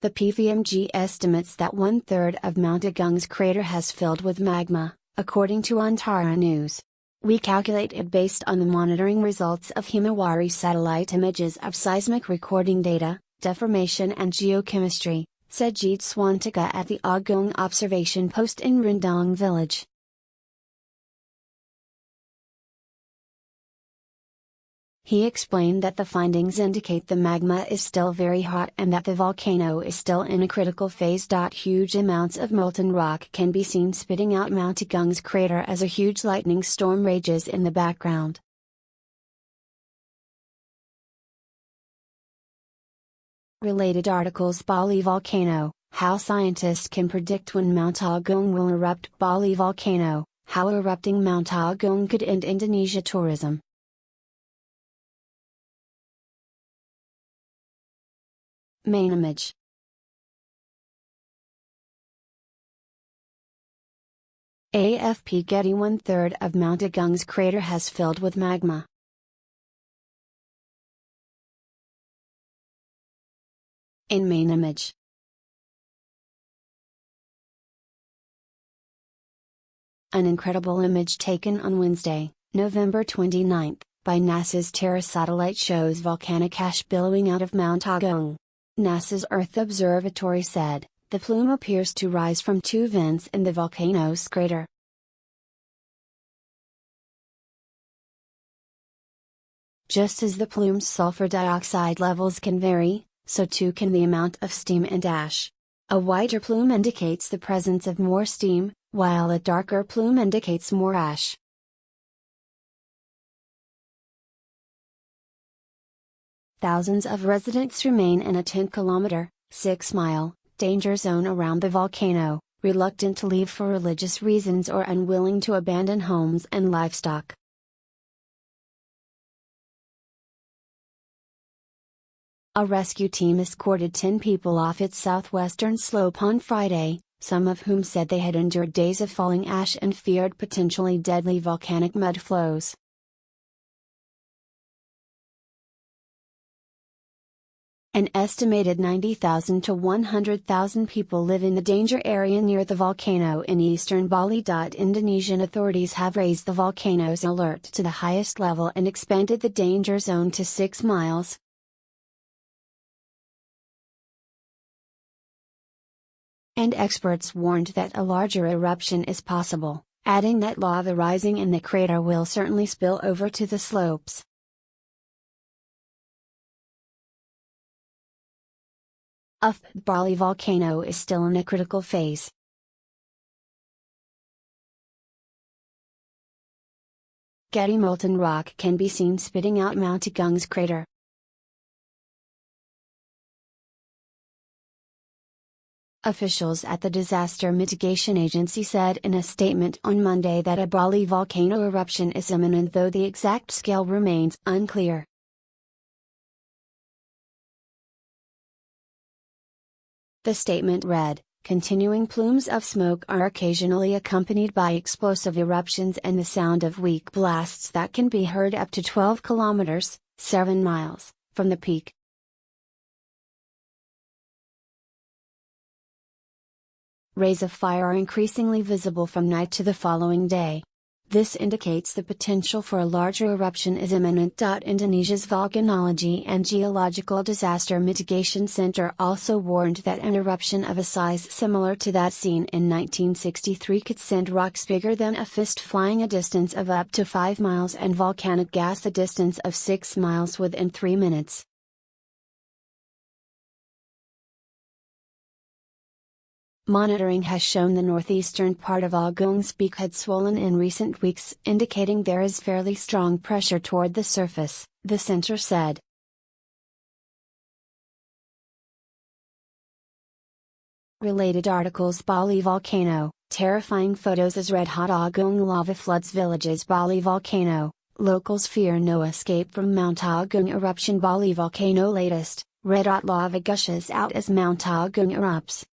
The PVMG estimates that one-third of Mount Agung's crater has filled with magma, according to Antara News. We calculate it based on the monitoring results of Himawari satellite images of seismic recording data, deformation and geochemistry, said Gede Suantika at the Agung Observation Post in Rendang Village. He explained that the findings indicate the magma is still very hot and that the volcano is still in a critical phase. Huge amounts of molten rock can be seen spitting out Mount Agung's crater as a huge lightning storm rages in the background. Related articles: Bali volcano, how scientists can predict when Mount Agung will erupt. Bali volcano, how erupting Mount Agung could end Indonesia tourism. MAINIMAGE. AFP Getty. One-third of Mount Agung's crater has filled with magma. In MAINIMAGE. An incredible image taken on Wednesday, November 29, by NASA's Terra satellite shows volcanic ash billowing out of Mount Agung. NASA's Earth Observatory said, the plume appears to rise from two vents in the volcano's crater. Just as the plume's sulfur dioxide levels can vary, so too can the amount of steam and ash. A whiter plume indicates the presence of more steam, while a darker plume indicates more ash. Thousands of residents remain in a 10-kilometer, 6-mile, danger zone around the volcano, reluctant to leave for religious reasons or unwilling to abandon homes and livestock. A rescue team escorted 10 people off its southwestern slope on Friday, some of whom said they had endured days of falling ash and feared potentially deadly volcanic mud flows. An estimated 90,000 to 100,000 people live in the danger area near the volcano in eastern Bali. Indonesian authorities have raised the volcano's alert to the highest level and expanded the danger zone to 6 miles. And experts warned that a larger eruption is possible, adding that lava rising in the crater will certainly spill over to the slopes. The Bali volcano is still in a critical phase. Getty. Molten rock can be seen spitting out Mount Agung's crater. Officials at the Disaster Mitigation Agency said in a statement on Monday that a Bali volcano eruption is imminent, though the exact scale remains unclear. The statement read, "Continuing plumes of smoke are occasionally accompanied by explosive eruptions and the sound of weak blasts that can be heard up to 12 kilometers, 7 miles, from the peak." Rays of fire are increasingly visible from night to the following day. This indicates the potential for a larger eruption is imminent. Indonesia's Volcanology and Geological Disaster Mitigation Center also warned that an eruption of a size similar to that seen in 1963 could send rocks bigger than a fist flying a distance of up to 5 miles and volcanic gas a distance of 6 miles within 3 minutes. Monitoring has shown the northeastern part of Agung's peak had swollen in recent weeks, indicating there is fairly strong pressure toward the surface, the center said. Related articles: Bali volcano, terrifying photos as red-hot Agung lava floods villages. Bali volcano, locals fear no escape from Mount Agung eruption. Bali volcano latest, red-hot lava gushes out as Mount Agung erupts.